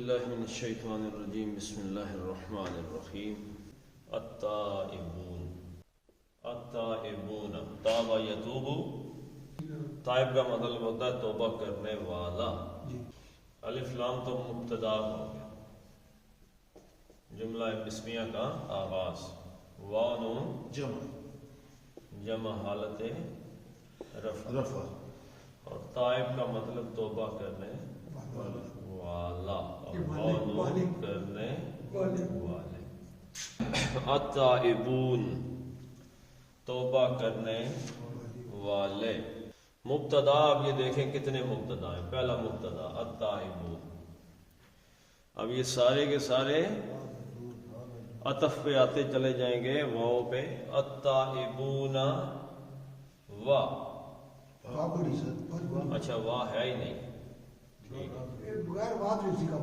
باللہ من الشیطان الرجیم بسم اللہ الرحمن الرحیم التائبون تاب یتوب تائب کا مطلب ہوتا ہے توبہ کرنے والا. الف لام تو مبتدا ہو گیا، جملہ اسمیہ کا آغاز. واو نون جمع حالت رفع اور تائب کا مطلب توبہ کرنے والا اور واو نون کرنے والے. التائبون توبہ کرنے والے. مبتدا اب یہ دیکھیں کتنے مبتدا ہیں. پہلا مبتدا التائبون. اب یہ سارے کے سارے عطف پہ آتے چلے جائیں گے واو پہ. التائبون وا، اچھا وا ہے ہی نہیں.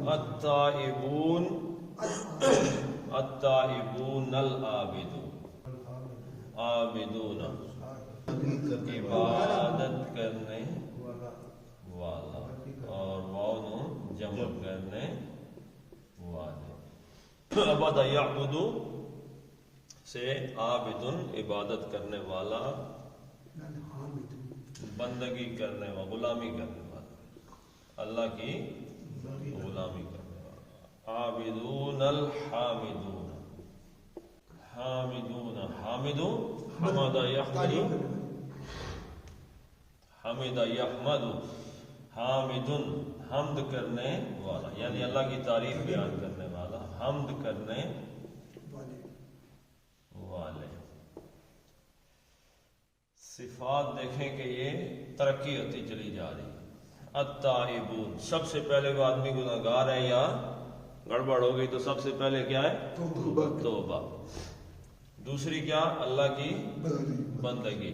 التائبون التائبون العابدون عابدون عبادت کرنے والا اور واو نون جمع کرنے والے. عبد یعبد سے عابدن عبادت کرنے والا، بندگی کرنے والا، غلامی کرنے والا، اللہ کی غلامی کرنے والا. عابدون الحامدون حامدون حامد حمد یحمد حمد یحمد حامدن حمد کرنے والا یعنی اللہ کی تعریف بیان کرنے والا، حمد کرنے والے. صفات دیکھیں کہ یہ ترقی ہوتی چلی جا رہی ہے. التائبون سب سے پہلے وہ آدمی گناہگار ہے یا گڑبڑ ہو گئی تو سب سے پہلے کیا ہے؟ توبہ. دوسری کیا؟ اللہ کی بندگی.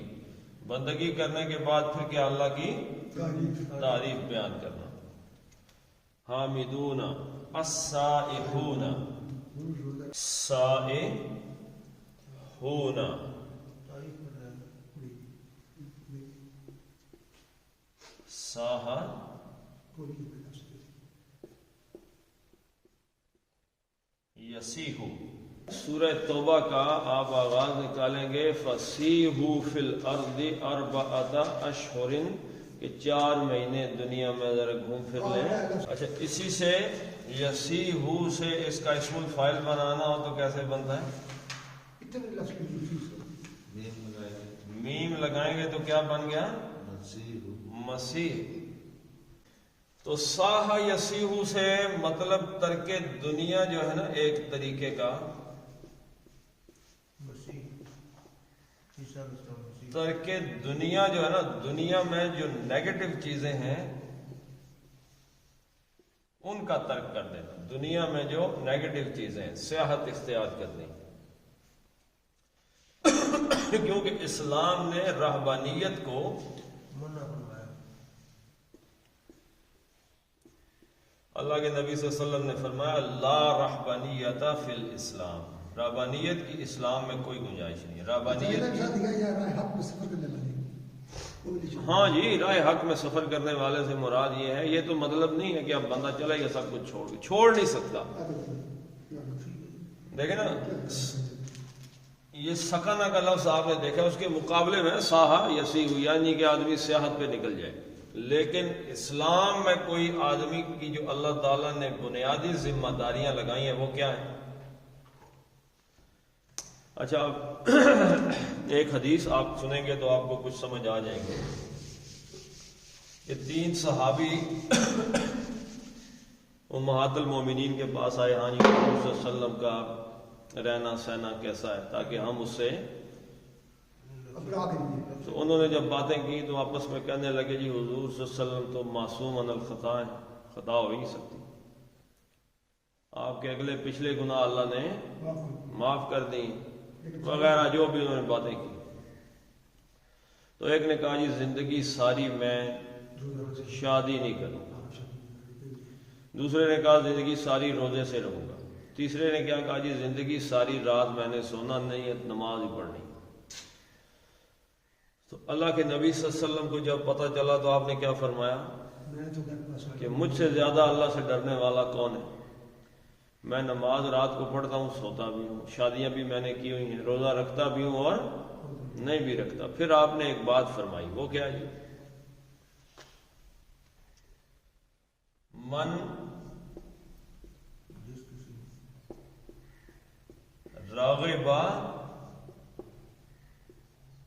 بندگی کرنے کے بعد پھر کیا؟ اللہ کی تعریف بیان کرنا. حامدون السائحون سائحون ساہا یسیحو. سورہ توبہ کا آپ آغاز نکالیں گے فسیحو فی الارض اربعۃ اشہر کہ 4 مہینے دنیا میں ذرا گھوم پھر لیں. اچھا اسی سے یسیحو سے اس کا اسم الفاعل بنانا ہو تو کیسے بنتا ہے؟ میم لگائیں گے تو کیا بن گیا؟ مسیح. تو ساہ یسیحو سے مطلب ترک دنیا جو ہے نا ایک طریقے کا ترک دنیا جو ہے نا، دنیا میں جو نیگیٹو چیزیں ہیں ان کا ترک کر دینا. دنیا میں جو نیگیٹو چیزیں ہیں سیاحت اختیار کرنی. کیونکہ اسلام نے رہبانیت کو اللہ کے نبی صلی اللہ علیہ وسلم نے فرمایا لا رہبانیت فی الاسلام. رہبانیت کی اسلام میں کوئی گنجائش نہیں ہے. رہبانیت ہاں جی راہ حق میں سفر کرنے والے سے مراد یہ ہے. یہ تو مطلب نہیں ہے کہ اب بندہ چلے گا سب کچھ چھوڑ نہیں سکتا. دیکھیں نا یہ سکانہ کا لفظ آپ نے دیکھا، اس کے مقابلے میں ساہا یسیحو یعنی کہ آدمی سیاحت پہ نکل جائے. لیکن اسلام میں کوئی آدمی کی جو اللہ تعالیٰ نے بنیادی ذمہ داریاں لگائی ہیں وہ کیا ہیں؟ اچھا ایک حدیث آپ سنیں گے تو آپ کو کچھ سمجھ آ جائیں گے. یہ 3 صحابی امہات المومنین کے پاس آئے. ہاں جی حضور صلی اللہ علیہ وسلم کا رہنا سہنا کیسا ہے تاکہ ہم اس سے تو انہوں نے جب باتیں کی تو آپس میں کہنے لگے جی حضور صلی اللہ علیہ وسلم تو معصوم عن الخطا ہیں، خطا ہو ہی نہیں سکتی. آپ کے اگلے پچھلے گناہ اللہ نے معاف کر دیں وغیرہ جو بھی انہوں نے باتیں کی. تو ایک نے کہا جی زندگی ساری میں شادی نہیں کروں گا. دوسرے نے کہا زندگی ساری روزے سے رہوں گا. تیسرے نے کیا کہا جی زندگی ساری رات میں نے سونا نہیں ہے، نماز ہی پڑھنی. تو اللہ کے نبی صلی اللہ علیہ وسلم کو جب پتہ چلا تو آپ نے کیا فرمایا؟ کہ مجھ سے زیادہ اللہ سے ڈرنے والا کون ہے؟ میں نماز رات کو پڑھتا ہوں، سوتا بھی ہوں، شادیاں بھی میں نے کی ہوئی ہیں، روزہ رکھتا بھی ہوں اور نہیں بھی رکھتا۔ پھر آپ نے ایک بات فرمائی، وہ کیا جی؟ من راغب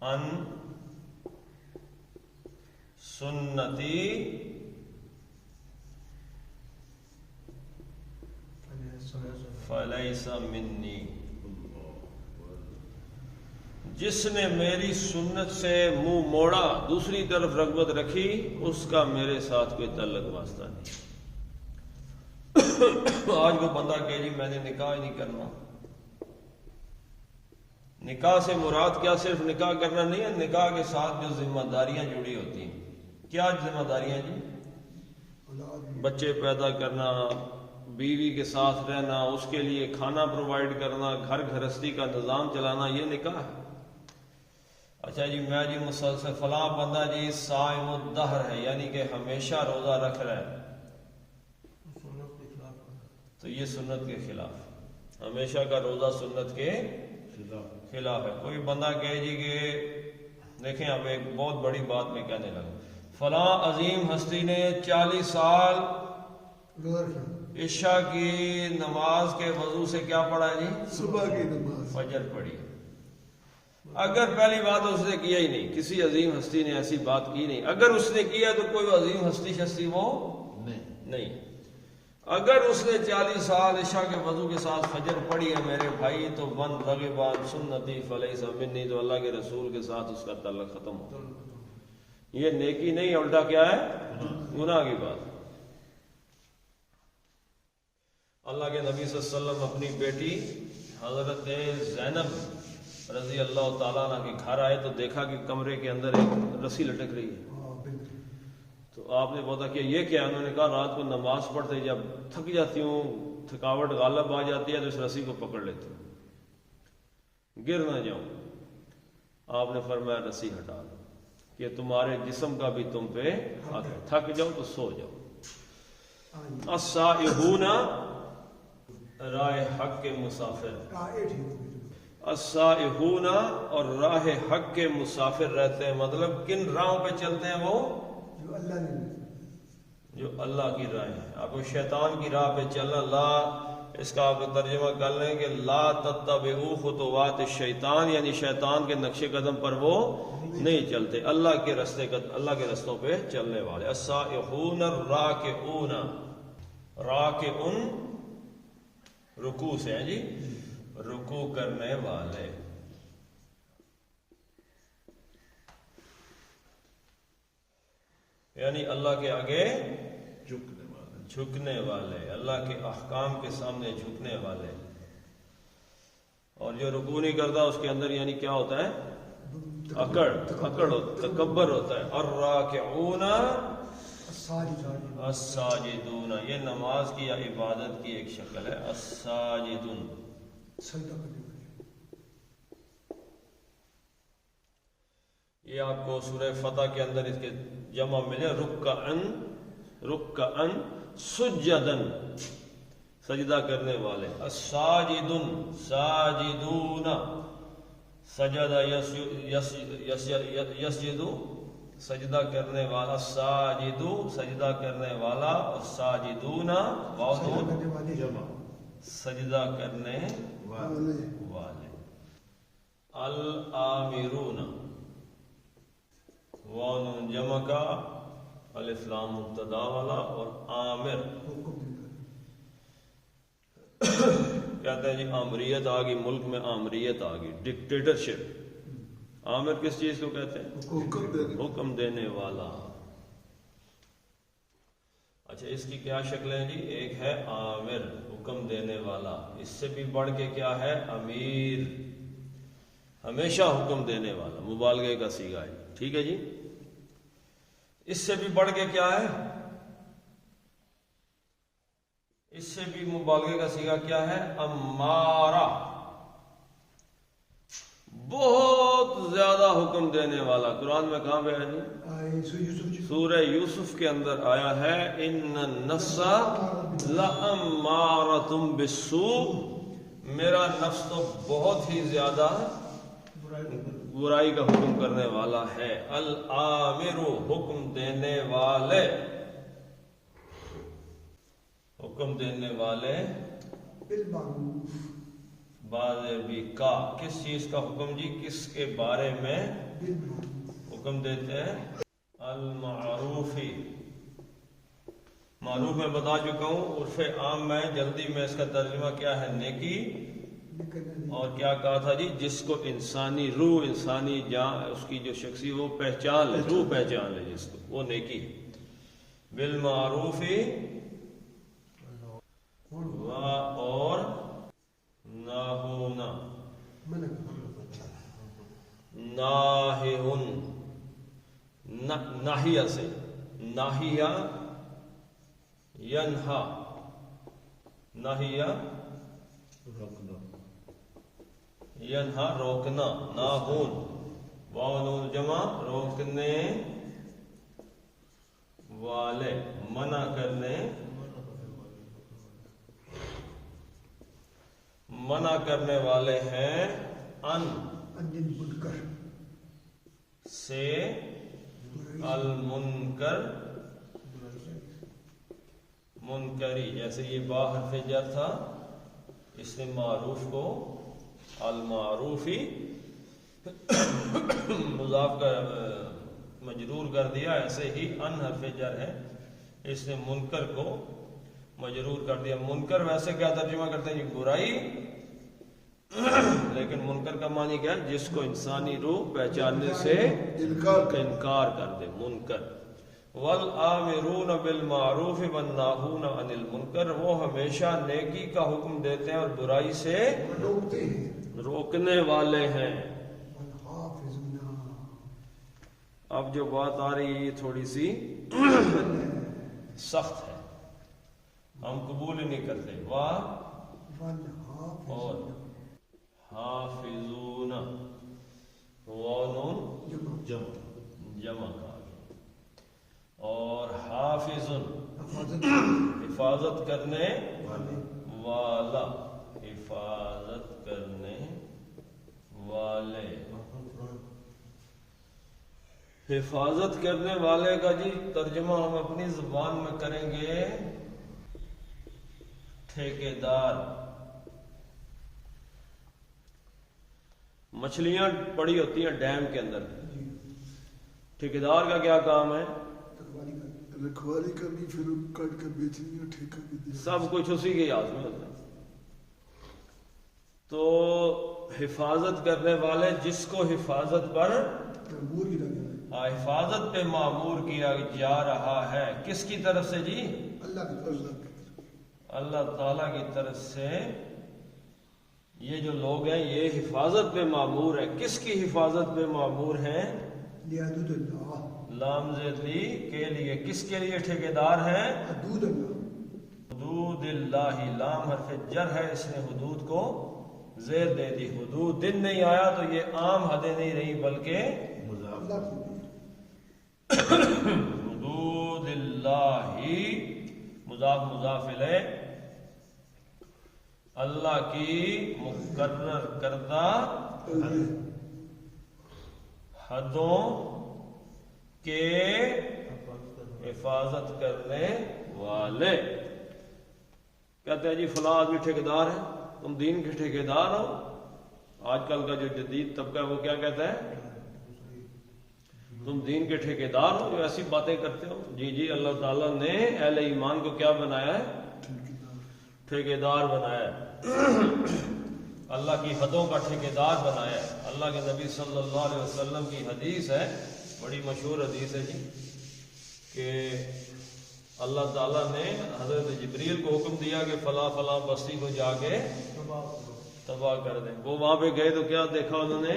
ان سنتی فلیس منی، جس نے میری سنت سے منہ موڑا، دوسری طرف رغبت رکھی، اس کا میرے ساتھ کوئی تعلق واسطہ نہیں۔ آج کو بندہ کہ جی میں نے نکاح ہی نہیں کرنا۔ نکاح سے مراد کیا صرف نکاح کرنا نہیں ہے، نکاح کے ساتھ جو ذمہ داریاں جڑی ہوتی ہیں۔ کیا ذمہ داریاں جی؟ بچے پیدا کرنا، بیوی کے ساتھ رہنا، اس کے لیے کھانا پرووائڈ کرنا، گھر گھرستی کا نظام چلانا، یہ نکاح ہے۔ اچھا جی میں جی مسلسل فلاں بندہ جی صائم الدہر ہے، یعنی کہ ہمیشہ روزہ رکھ رہا ہے، تو یہ سنت کے خلاف، ہمیشہ کا روزہ سنت کے خلاف ہے۔ کوئی بندہ کہے جی کہ دیکھیں اب ایک بہت بڑی بات میں کہنے لگا، فلاں عظیم ہستی نے 40 سال عشاء کی نماز کے وضو سے کیا پڑھا جی؟ صبح کی نماز، فجر پڑھی۔ اگر پہلی بات اس نے کیا ہی نہیں، کسی عظیم ہستی نے ایسی بات کی نہیں، اگر اس نے کیا تو کوئی عظیم ہستی وہ نہیں۔ اگر اس نے 40 سال عشاء کے وضو کے ساتھ فجر پڑھی ہے میرے بھائی، تو من رغب عن سنتی فلیس منی، تو اللہ کے رسول کے ساتھ اس کا تعلق ختم ہو۔ یہ نیکی نہیں، الٹا کیا ہے؟ گناہ کی بات۔ اللہ کے نبی صلی اللہ علیہ وسلم اپنی بیٹی حضرت زینب رضی اللہ تعالیٰ عنہ کے گھر آئے تو دیکھا کہ کمرے کے اندر ایک رسی لٹک رہی ہے۔ تو آپ نے پوچھا کہ یہ کیا؟ انہوں نے کہا رات کو نماز پڑھتے جب تھک جاتی ہوں، تھکاوٹ غالب آ جاتی ہے تو اس رسی کو پکڑ لیتی ہوں، گر نہ جاؤں۔ آپ نے فرمایا رسی ہٹا دو، کہ تمہارے جسم کا بھی تم پہ حق ہے، تھک جاؤ تو سو جاؤ۔ السائحون راہ حق کے مسافر، السائحون اور راہ حق کے مسافر رہتے ہیں، مطلب کن راہوں پہ چلتے ہیں؟ وہ جو اللہ کی راہ ہے۔ آپ کو شیطان کی راہ پہ چلنا، لا اس کا آپ ترجمہ کر لیں کہ لا تتبعوا خطوات الشیطان، یعنی شیطان کے نقش قدم پر وہ نہیں چلتے، اللہ کے رستے اللہ کے رستوں پہ چلنے والے۔ السائحون الراکعون، راکعون رکوع سے ہیں جی، رکوع کرنے والے۔ یعنی اللہ کے آگے جھکنے والے، اللہ کے احکام کے سامنے جھکنے والے۔ اور جو رکوع نہیں کرتا اس کے اندر یعنی کیا ہوتا ہے؟ اکڑ تکبر ہوتا ہے۔ الراکعون الساجدون، یہ نماز کی یا عبادت کی ایک شکل ہے، الساجدون۔ یہ آپ کو سورہ فتح کے اندر اس کے جمع ملے، رکعن سجدن، سجدہ کرنے والے۔ الساجدون ساجدون، سجدہ یسجدو سجدہ کرنے والا، الساجدو سجدہ کرنے والا، الساجدون سجدہ کرنے والے۔ الآمرون، وان جمع کا، الف لام مبتدا والا، اور آمر کہتے ہیں جی آمریت آ گئی، ملک میں آمریت آ گئی، ڈکٹیٹرشپ۔ آمر کس چیز کو کہتے ہیں؟ حکم دینے والا۔ اچھا اس کی کیا شکلیں جی؟ ایک ہے آمر، حکم دینے والا، اس سے بھی بڑھ کے کیا ہے؟ امیر، ہمیشہ حکم دینے والا، مبالغے کا صیغہ ہے، ٹھیک ہے جی۔ اس سے بھی بڑھ کے کیا ہے؟ اس سے بھی مبالغے کا صیغہ کیا ہے؟ امارہ، بہت زیادہ حکم دینے والا. قرآن میں کہاں پہ ہے جی؟ سورہ یوسف کے اندر آیا ہے ان النفس لامارۃ بالسوء، میرا نفس تو بہت ہی زیادہ برائی کا حکم کرنے والا ہے. الآمر، حکم دینے والے، حکم دینے والے بالمعروف، بازے بھی کا، کس چیز کا حکم جی؟ کس کے بارے میں حکم دیتے ہیں؟ المعروفی. معروف میں بتا چکا ہوں، عرف عام میں جلدی میں اس کا ترجمہ کیا ہے؟ نیکی. اور کیا کہا تھا جی؟ جس کو انسانی روح، انسانی جان، اس کی جو شخصی وہ پہچان لے، روح پہچان لے جس کو، وہ نیکی. بالمعروفی اور ناہونا، ناہن، ناہیہ سے، ناہیہ ینہا، ناہیہ ینہا روکنا، ناہون، واو نون جمع روکنے والے، منع کرنے، منع کرنے والے ہیں ان المنکر سے، المنکر، منکری. جیسے یہ با حرف جر تھا، اس نے معروف کو المعروفی مضاف کر مجرور کر دیا، ایسے ہی ان حرف جر ہے، اس نے منکر کو مجرور کر دیا. منکر ویسے کیا ترجمہ کرتے ہیں؟ برائی، لیکن منکر کا معنی کیا ہے؟ جس کو انسانی روح پہچاننے سے انکار کر دے، منکر. والآمرون بالمعروف والناہون عن المنکر، وہ ہمیشہ نیکی کا حکم دیتے ہیں اور برائی سے روکنے والے ہیں. اب جو بات آ رہی ہے یہ تھوڑی سی سخت ہے، ہم قبول ہی نہیں کرتے. اور حافظون، وانون جمع کا، اور حافظن حفاظت کرنے والا، حفاظت کرنے والے. حفاظت کرنے والے کا جی ترجمہ ہم اپنی زبان میں کریں گے ٹھیکیدار. مچھلیاں پڑی ہوتی ہیں ڈیم کے اندر، ٹھیکیدار کا کیا کام ہے؟ رکھوالی کرنی، پھر کٹ کر بیچنی اور ٹھیکہ بھی دیا، سب کچھ اسی کے ہاتھ میں ہوتا ہے. تو حفاظت کرنے والے، جس کو حفاظت پر حفاظت پہ معمور کیا جا رہا ہے، کس کی طرف سے جی؟ اللہ تعالیٰ کی طرف سے. یہ جو لوگ ہیں یہ حفاظت پہ معمور ہے. کس کی حفاظت پہ معمور ہیں؟ لام لی کے لیے. کس کے لیے ٹھیکیدار ہیں؟ حدود اللہ. لام حرف جر ہے، اس نے حدود کو زیر دے دی. حدود دن نہیں آیا تو یہ عام حدیں نہیں رہی بلکہ حدود اللہ، مضاف مضاف الیہ، اللہ کی مقرر کردہ حدوں کے حفاظت کرنے والے. کہتے ہیں جی فلاں آدمی ٹھیکیدار ہے، تم دین کے ٹھیکیدار ہو. آج کل کا جو جدید طبقہ ہے وہ کیا کہتا ہے؟ تم دین کے ٹھیکیدار ہو، جو ایسی باتیں کرتے ہو. جی اللہ تعالیٰ نے اہل ایمان کو کیا بنایا ہے؟ ٹھیکیدار بنایا ہے، اللہ کی حدوں کا ٹھیکیدار بنایا ہے. اللہ کے نبی صلی اللہ علیہ وسلم کی حدیث ہے، بڑی مشہور حدیث ہے جی، کہ اللہ تعالیٰ نے حضرت جبریل کو حکم دیا کہ فلاں فلاں بستی کو جا کے تباہ کر دیں. وہ وہاں پہ گئے تو کیا دیکھا انہوں نے؟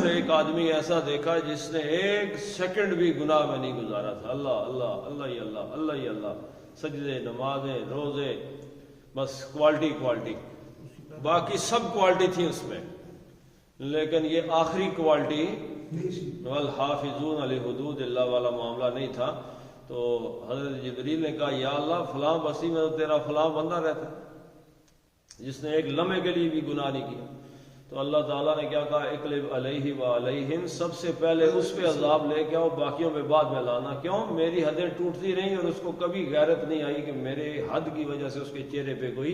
ایک آدمی ایسا دیکھا جس نے ایک سیکنڈ بھی گناہ میں نہیں گزارا تھا. اللہ اللہ اللہ ہی اللہ، اللہ ہی اللہ، سجدے، نمازیں، روزے، بس کوالٹی، باقی سب کوالٹی تھی اس میں. لیکن یہ آخری کوالٹی والحافظون لحدود اللہ والا معاملہ نہیں تھا. تو حضرت جبریل نے کہا یا اللہ فلاں بستی میں تو تیرا فلاں بندہ رہتا ہے جس نے ایک لمحے کے لیے بھی گناہ نہیں کیا. تو اللہ تعالیٰ نے کیا کہا اقلب علیہ و علیہم، سب سے پہلے اس پہ عذاب لے کے آؤ، باقیوں پہ بعد میں لانا. کیوں؟ میری حدیں ٹوٹتی رہیں اور اس کو کبھی غیرت نہیں آئی کہ میرے حد کی وجہ سے اس کے چہرے پہ کوئی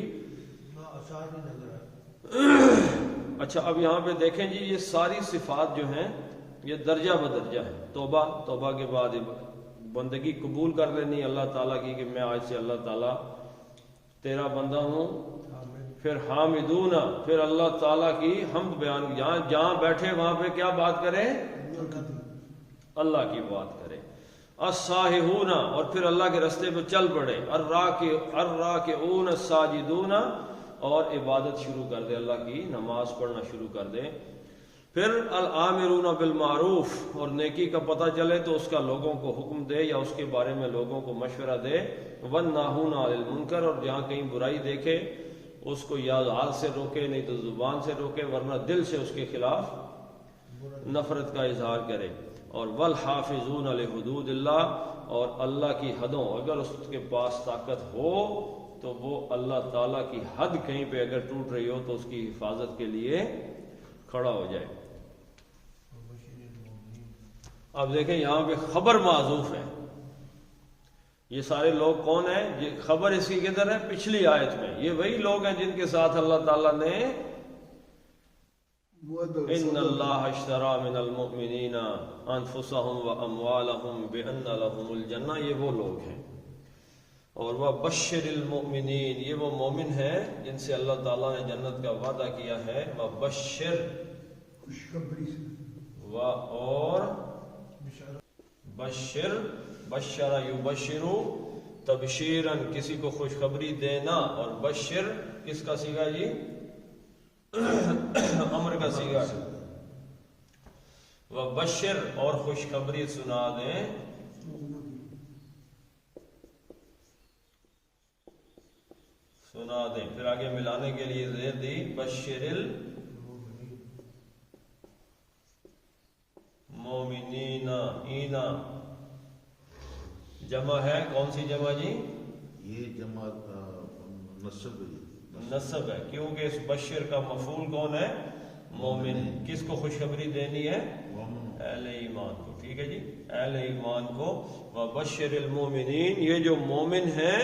اچھا. اب یہاں پہ دیکھیں جی، یہ ساری صفات جو ہیں یہ درجہ بدرجہ ہیں. توبہ کے بعد بندگی قبول کر لینی اللہ تعالیٰ کی کہ میں آج سے اللہ تعالیٰ تیرا بندہ ہوں. پھر حامدون، پھر اللہ تعالیٰ کی حمد بیان، جہاں بیٹھے وہاں پہ کیا بات کرے؟ اللہ کی بات کرے. الساہحون، اور پھر اللہ کے راستے پہ چل پڑے. الراکعون الساجدون، اور عبادت شروع کر دے، اللہ کی نماز پڑھنا شروع کر دے. پھر الامرون بالمعروف، اور نیکی کا پتہ چلے تو اس کا لوگوں کو حکم دے یا اس کے بارے میں لوگوں کو مشورہ دے. والناہون عن المنکر، اور جہاں کہیں برائی دیکھے اس کو یا ہاتھ سے روکے نہیں تو زبان سے روکے، ورنہ دل سے اس کے خلاف نفرت کا اظہار کرے. اور والحافظون لحدود اللہ، اور اللہ کی حدوں، اگر اس کے پاس طاقت ہو تو وہ اللہ تعالیٰ کی حد کہیں پہ اگر ٹوٹ رہی ہو تو اس کی حفاظت کے لیے کھڑا ہو جائے. اب دیکھیں یہاں پہ خبر معذوف ہے. یہ سارے لوگ کون ہیں؟ یہ خبر اس کی کدھر ہے؟ پچھلی آیت میں. یہ وہی لوگ ہیں جن کے ساتھ اللہ تعالیٰ نے ان اللہ اشترى من المؤمنین انفسهم واموالهم بان لهم الجنہ، یہ وہ لوگ ہیں. اور وبشر المؤمنین، یہ وہ مومن ہیں جن سے اللہ تعالیٰ نے جنت کا وعدہ کیا ہے. وبشر، اور بشر، بشر یبشرو تبشیرن، کسی کو خوشخبری دینا. اور بشر کس کا صیغہ جی؟ امر کا صیغہ. وبشر، اور خوشخبری سنا دیں. پھر آگے ملانے کے لیے زیر دی بشر المومنین. اینا جمع ہے، کون سی جمع جی؟ یہ جمع نصب ہے، کیونکہ اس بشر کا مفعول کون ہے؟ مومن. کس کو خوشخبری دینی ہے؟ اہل ایمان کو. ٹھیک ہے جی، اہل ایمان کو. وبشر المومنین، یہ جو مومن ہیں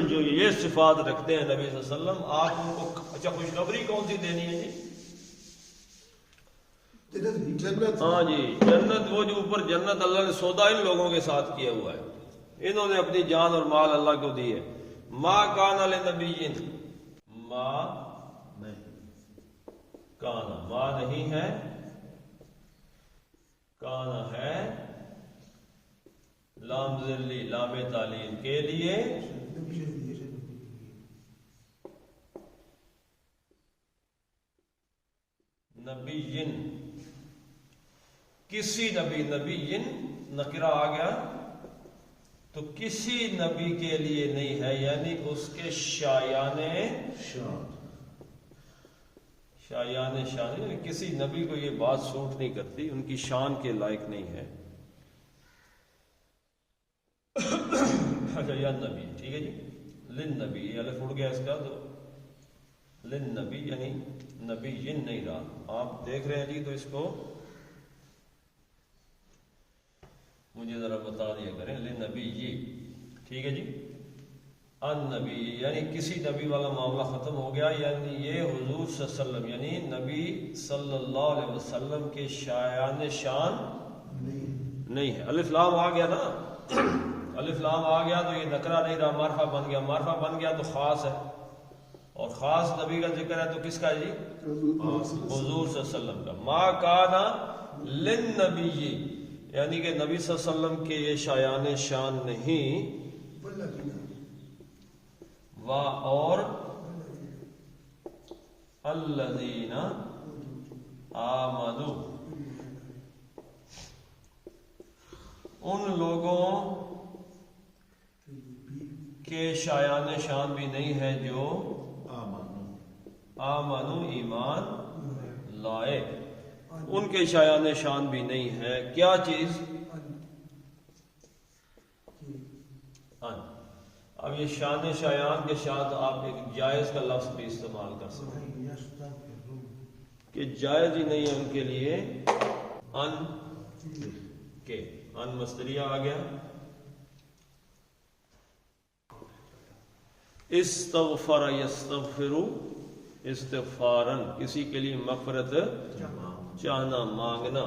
جو یہ صفات رکھتے ہیں نبی صلی اللہ علیہ وسلم، آپ ان کو اچھا خوشخبری کون سی دینی ہے جی؟ جنت. ہاں جی، جنت. وہ جو اوپر جنت اللہ نے سودا ان لوگوں کے ساتھ کیا ہوا ہے، انہوں نے اپنی جان اور مال اللہ کو دی ہے. ما کان لنبی، ما کان، ما نہیں ہے، کان ہے لام ذلی، لام تعلیم کے لیے. نبی، کسی نبی، نبی نکرہ آ گیا تو کسی نبی کے لیے نہیں ہے، یعنی اس کے شایان شان، یعنی کسی نبی کو یہ بات سوٹ نہیں کرتی، ان کی شان کے لائق نہیں ہے. اچھا یا نبی، ٹھیک ہے جی. لن نبی، یہ الف اڑ گیا اس کا، تو لن نبی یعنی نبی نہیں رہا. آپ دیکھ رہے ہیں جی، تو اس کو مجھے ذرا بتا دیا کریں. لن نبی جی، ٹھیک ہے جی. ان نبی یعنی کسی نبی والا معاملہ ختم ہو گیا، یعنی یہ حضور صلی اللہ علیہ وسلم یعنی نبی صلی اللہ علیہ وسلم کے شایان شان نہیں ہے. الف لام آ گیا نا، الف لام آ گیا تو یہ نکرہ نہیں رہا، معرفہ بن گیا. معرفہ بن گیا تو خاص ہے، اور خاص نبی کا ذکر ہے تو کس کا جی؟ حضور صلی اللہ علیہ وسلم کا. ما کانا للنبی، یعنی کہ نبی صلی اللہ علیہ وسلم کے یہ شایان شان نہیں. اور الذین آمنوا، ان لوگوں کے شایان شان بھی نہیں ہے جو آمنو ایمان لائے، ان کے شایان شان بھی نہیں ہے کیا چیز؟ ان۔ اب یہ شان شایان کے ساتھ آپ ایک جائز کا لفظ بھی استعمال کر سکتے ہیں کہ جائز ہی نہیں ہے ان کے لیے ان کے، ان مصدریہ آ گیا۔ استغفر یستغفر، استغفارن کسی کے لیے مغفرت چاہنا، مانگنا،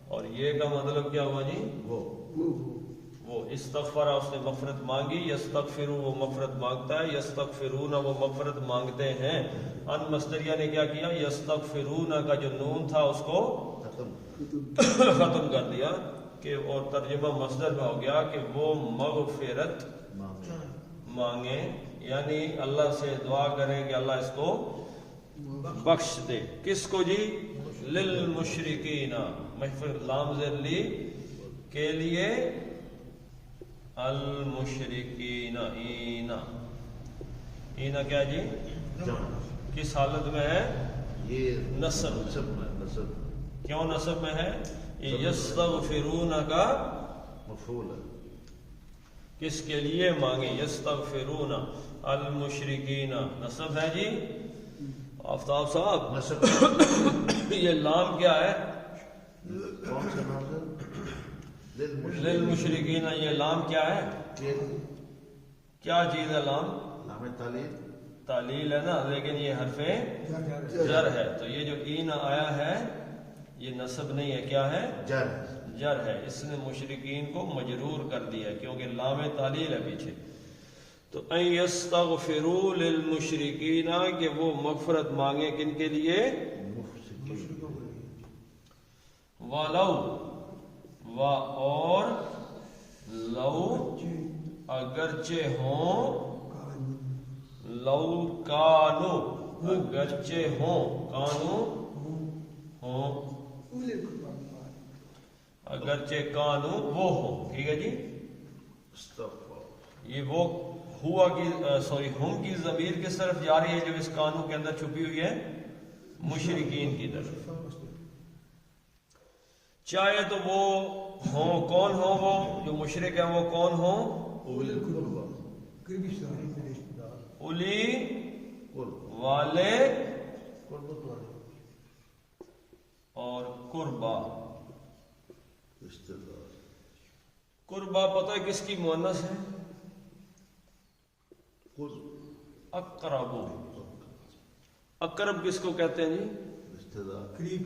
اور یہ کا مطلب کیا ہوا جی؟ وہ استغفر اس نے مغفرت مانگی، یستغفر وہ مغفرت مانگتا ہے، یستغفرون وہ مغفرت مانگتے ہیں۔ ان مصدریہ نے کیا کیا؟ یستغفرون کا جو نون تھا اس کو ختم کر دیا کہ، اور ترجمہ مصدر میں ہو گیا کہ وہ مغفرت مانگے، یعنی اللہ سے دعا کریں کہ اللہ اس کو بخش دے۔ کس کو جی؟ للمشرکین، محفظ لام زیر لی کے لیے، المشرکین، اینا کیا جی؟ کس حالت میں ہے؟ یہ نصب میں نصب کیوں نصب میں ہے؟ یستغفرون کا مفعول ہے، کس کے لیے مانگے؟ یستغفرون المشرکین، نصب ہے جی۔ آفتاب صاحب نصب یہ لام کیا ہے؟ کون سا نام ہے؟ للمشرکین، یہ لام کیا ہے؟ کیا چیز ہے لام؟ نام تعلیم تعلیل ہے نا، لیکن یہ حرف جر ہے، تو یہ جو این آیا ہے یہ نصب نہیں ہے، کیا ہے؟ جر جر ہے، اس نے مشرکین کو مجرور کر دیا کیونکہ لام تعلیل ہے پیچھے۔ تو ان یستغفروا للمشرکین، کہ وہ مغفرت مانگے کن کے لیے؟ ولو، و اور لو اگرچہ ہوں، لو کانو اگرچہ ہوں، کانو ہوں، اگرچہ کانو وہ ہوں، ٹھیک ہے جی۔ استغفار، یہ وہ ہوا کی سوری ہم کی ضمیر کس طرف جا رہی ہے جو اس کانو کے اندر چھپی ہوئی ہے؟ مشرکین کی طرف۔ چاہے تو وہ ہوں، کون ہوں وہ جو مشرک ہیں، وہ کون ہوں؟ اولی والے اور قربا۔ قربا پتہ ہے کس کی مؤنث ہے؟ اقرب۔ اقرب کس کو کہتے ہیں جی؟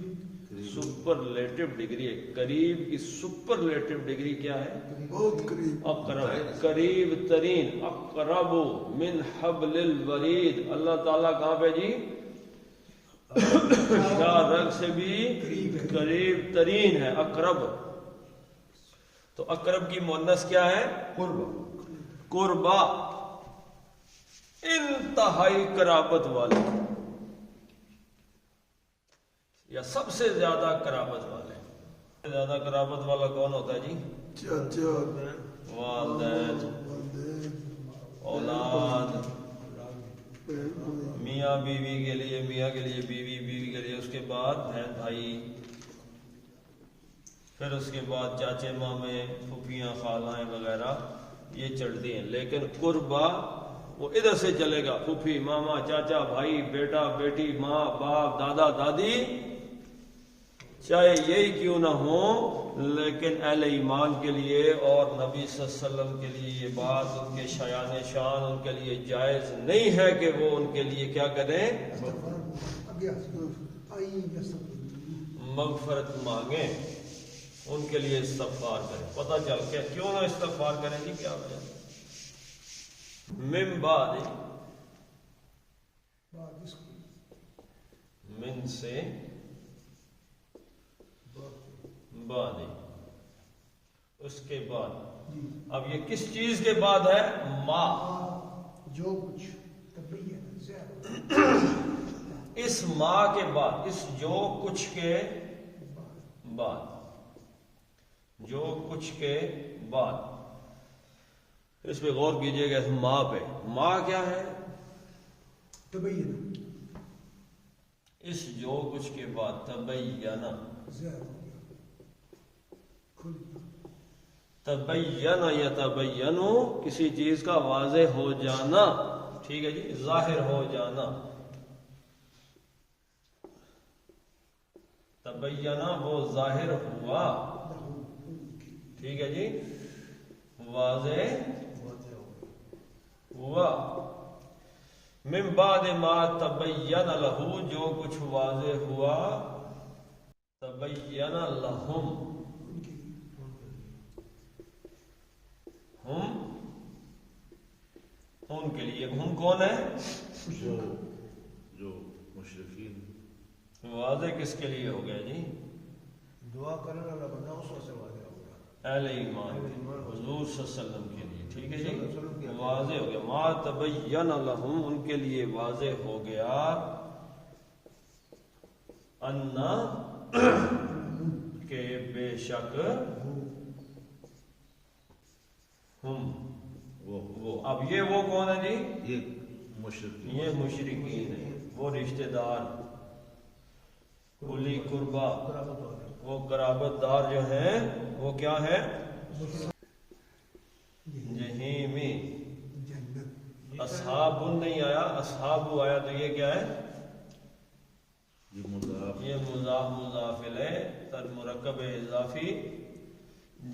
سپرلیٹو ڈگری ہے، قریب کی سپرلیٹو ڈگری کیا ہے؟ بہت قریب، اقرب، قریب ترین، اقرب من حبل الورید۔ اللہ تعالیٰ کہاں پہ جی؟ شاہ رگ سے بھی قریب ترین ہے، اقرب۔ تو اقرب کی مؤنث کیا ہے؟ قربا، انتہائی قرابت والے یا سب سے زیادہ قرابت والے۔ سب سے زیادہ قرابت والا کون ہوتا ہے جی؟ چاچا، والدین، اولاد، میاں بیوی کے لیے، میاں کے لیے بیوی، بیوی کے لیے اس کے بعد بہن بھائی، پھر اس کے بعد چاچے مامے، پھوپھیاں، خالائیں وغیرہ یہ چڑھتی ہیں۔ لیکن قربا وہ ادھر سے چلے گا، پھوپھی، ماما، چاچا، بھائی، بیٹا، بیٹی، ماں، باپ، دادا، دادی، چاہے یہی کیوں نہ ہوں، لیکن اہل ایمان کے لیے اور نبی صلی اللہ علیہ وسلم کے لیے یہ بات ان کے شایان شان، ان کے لیے جائز نہیں ہے کہ وہ ان کے لیے کیا کریں؟ مغفرت مانگیں، ان کے لیے استغفار کریں۔ پتہ چل کے کیوں نہ استغفار کریں گی، کیا وجہ؟ من بعد، من سے بعد، اس کے بعد۔ اب یہ کس چیز کے بعد ہے؟ ما، جو کچھ اس ما کے بعد، اس جو کچھ کے بعد، جو کچھ کے بعد۔ اس پہ غور کیجئے گا، اس ماں پہ۔ ماں کیا ہے؟ اس جو کچھ کے بعد تبینہ، زیادہ ہو گیا، کھل گیا۔ تبین یتبین، کسی چیز کا واضح ہو جانا، ٹھیک ہے جی، ظاہر ہو جانا۔ تبینہ وہ ظاہر ہوا، ٹھیک ہے جی، واضح ہوا۔ من بعد ما تبین لہو، جو کچھ واضح ہوا، تبین لہم، ہم ان کے لیے، ہم کون ہے؟ جو مشرکین واضح کس کے لیے ہو گیا جی؟ دعا کرنے والا بندہ اس وقت سے واضح ہوگا، اہل ایمان، حضور صلی اللہ علیہ وسلم کے لیے، ٹھیک ہے جی، واضح ہو گیا۔ ما تبین لہم، ان کے لیے واضح ہو گیا، انا، کہ بے شک ہم، وہ اب یہ وہ کون ہے جی؟ یہ مشرکین، یہ مشرکین ہیں، وہ رشتہ دار، اولی قربا، وہ قرابت دار جو ہیں، وہ کیا ہے؟ جہیمی۔ جنت اصحاب نہیں آیا، اصحاب آیا، تو یہ کیا ہے؟ یہ مضاف، یہ مضاف مضاف الیہ، تر مرکب اضافی،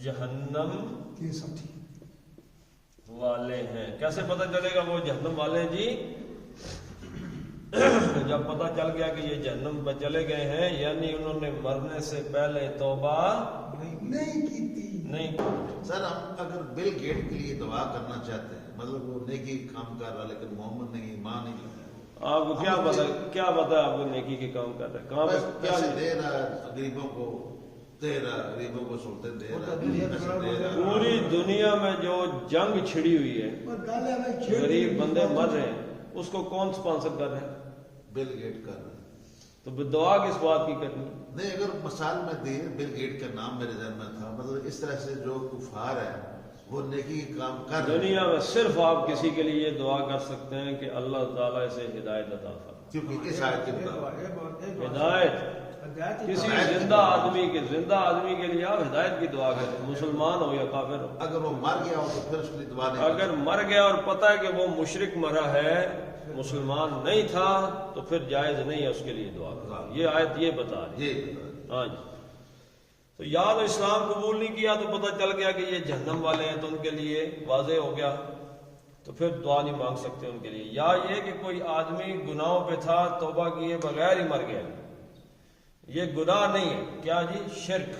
جہنم کے ساتھی والے ہیں۔ کیسے پتہ چلے گا وہ جہنم والے ہیں جی؟ جب پتہ چل گیا کہ یہ جہنم میں چلے گئے ہیں، یعنی انہوں نے مرنے سے پہلے توبہ نہیں کی تھی۔ نہیں۔ سر ہم اگر بل گیٹ کے لیے دعا کرنا چاہتے ہیں، مطلب وہ نیکی کام کر رہا لیکن محمد نے ایمان نہیں لایا، آپ کو کیا پتا آپ کو نیکی کے کام کر رہے ہیں؟ کہاں پہ بس کیا پیسے دے رہا ہے، غریبوں کو دے رہا ہے، غریبوں کو سہولتیں دے رہا ہے، پیسے دے رہا ہے۔ پوری دنیا میں جو جنگ چھڑی ہوئی ہے، غریب بندے مر رہے ہیں، اس کو کون سپانسر کر رہے ہیں؟ بل گیٹ کر رہا ہے۔ تو دعا کس بات کی کرنی؟ نہیں، اگر مثال میں دی، بل گیٹ کا نام میرے ذہن میں تھا، مطلب اس طرح سے جو کفار ہے وہ نیکی کے کام کر رہے ہیں، دنیا میں صرف آپ کسی کے لیے یہ دعا کر سکتے ہیں کہ اللہ تعالیٰ اسے ہدایت عطا فرمائے۔ کیونکہ اس آیت کے مطابق ہدایت کسی زندہ آدمی کے لیے آپ ہدایت کی دعا کریں، مسلمان ہو یا کافر ہو۔ اگر وہ مر گیا ہو تو پھر اس کے لیے دعا نہیں اگر مر گیا اور پتہ ہے کہ وہ مشرک مرا ہے، مسلمان نہیں تھا، تو پھر جائز نہیں ہے اس کے لیے دعا کرنا۔ یہ آیت یہ بتا رہی ہے۔ یہ ہاں جی، تو یا تو اسلام قبول نہیں کیا تو پتہ چل گیا کہ یہ جہنم والے ہیں، تو ان کے لیے واضح ہو گیا، تو پھر دعا نہیں مانگ سکتے ان کے لیے۔ یا یہ کہ کوئی آدمی گناہوں پہ تھا، توبہ کیے بغیر ہی مر گیا، یہ گناہ نہیں ہے، کیا جی؟ شرک۔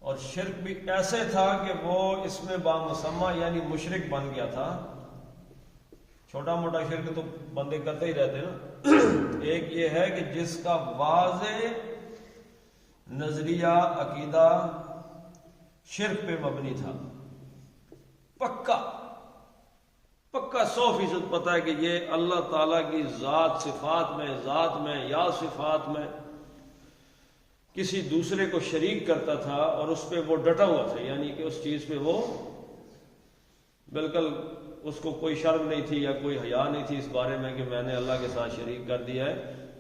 اور شرک بھی ایسے تھا کہ وہ اس میں بامسمہ یعنی مشرک بن گیا تھا۔ چھوٹا موٹا شرک تو بندے کرتے ہی رہتے نا۔ ایک یہ ہے کہ جس کا واضح نظریہ عقیدہ شرک پہ مبنی تھا، پکا 100% پتہ ہے کہ یہ اللہ تعالیٰ کی ذات ذات میں یا صفات میں کسی دوسرے کو شریک کرتا تھا، اور اس پہ وہ ڈٹا ہوا تھا، یعنی کہ اس چیز پہ وہ بالکل، اس کو کوئی شرم نہیں تھی یا کوئی حیا نہیں تھی اس بارے میں کہ میں نے اللہ کے ساتھ شریک کر دیا ہے۔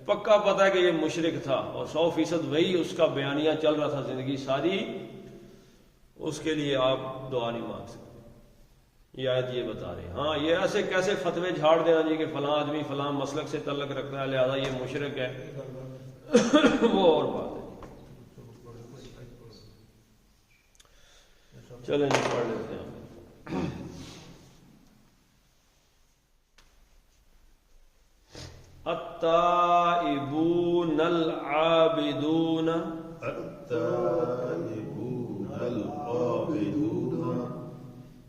پکا پتہ ہے کہ یہ مشرک تھا، اور 100% وہی اس کا بیانیہ چل رہا تھا زندگی ساری، اس کے لیے آپ دعا نہیں مانگ سکتے۔ یہ آیت یہ بتا رہے ہیں۔ ہاں، یہ ایسے کیسے فتوے جھاڑ دینا جی کہ فلاں آدمی فلاں مسلک سے تعلق رکھتا ہے لہذا یہ مشرک ہے، وہ اور بات ہے۔ چلیں جی پڑھ لیتے ہیں۔ التائبون العابدون، التائبون العابدون،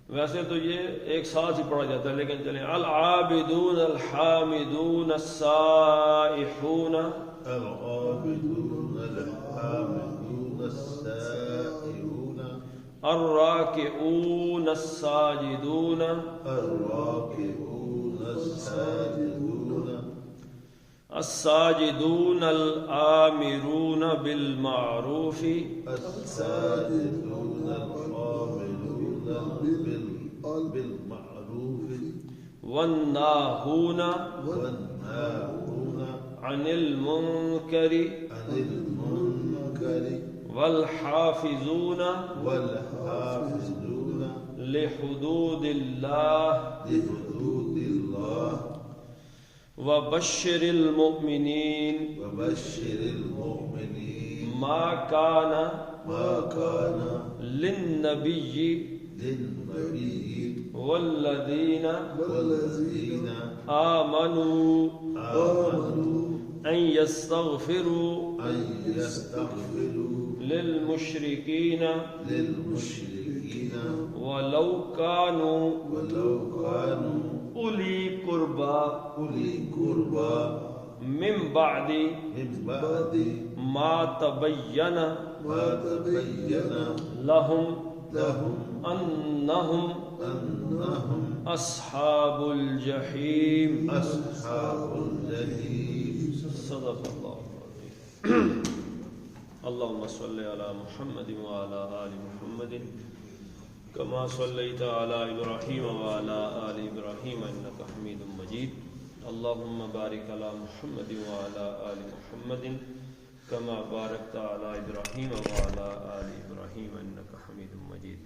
ویسے تو یہ ایک ساتھ ہی پڑھا جاتا ہے لیکن چلیں، العابدون الحامدون السائحون، العابدون الحامدون السائحون، الراکعون الساجدون، الراكعون الساجدون، الساجدون الآمرون بالمعروف، الساجدون العاملون بالمعروف، والناهون والناهون عن المنكر عن المنكر والحافظون والحافظون لحدود الله لحدود الله وبشر المؤمنين وبشر المؤمنين ما كان للنبي للنبي والذين والذين آمنوا آمنوا أن يستغفروا أن يستغفروا للمشركين للمشركين ولو كانوا أولي قربى أولي قربى من بعد من بعد ما تبين لهم أنهم أصحاب الجحيم. أصحاب الجحيم. صدق الله العظيم. اللهم صل على محمد وعلى آل محمد كما صليت على إبراهيم وعلى آل إبراهيم إنك حميد مجيد. اللهم بارك على محمد وعلى آل محمد كما باركت على إبراهيم وعلى آل إبراهيم إنك حميد مجيد.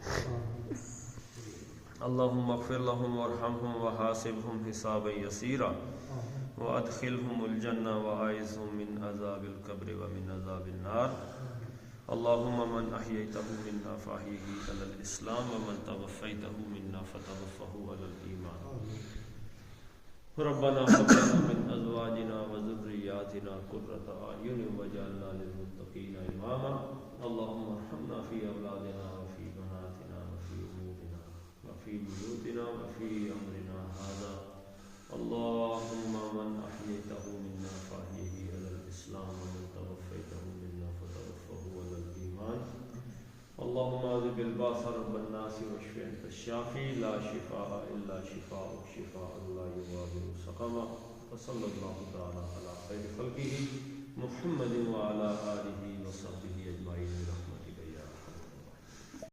اللهم اغفر لهم وارحمهم وحاسبهم حسابا يسيرا وادخلهم الجنة وأعذهم من عذاب القبر ومن عذاب النار. اللهم من أحييته منا فأحيه على الإسلام ومن توفيته منا فتوفه على الإيمان. ربنا هب لنا من أزواجنا وذرياتنا قرة أعين واجعلنا للمتقين إماما. اللهم ارحمنا في أولادنا وفي بناتنا وفي أمورنا وفي بيوتنا وفي أمرنا هذا. اللهم من أحييته منا فأحيه على الإسلام ومن توفيته منا فتوفه على الإيمان. اللهم اذهب الباس رب الناس واشف أنت الشافي لا شفاء إلا شفاء لا يغادر سقما. وصلى الله تعالى على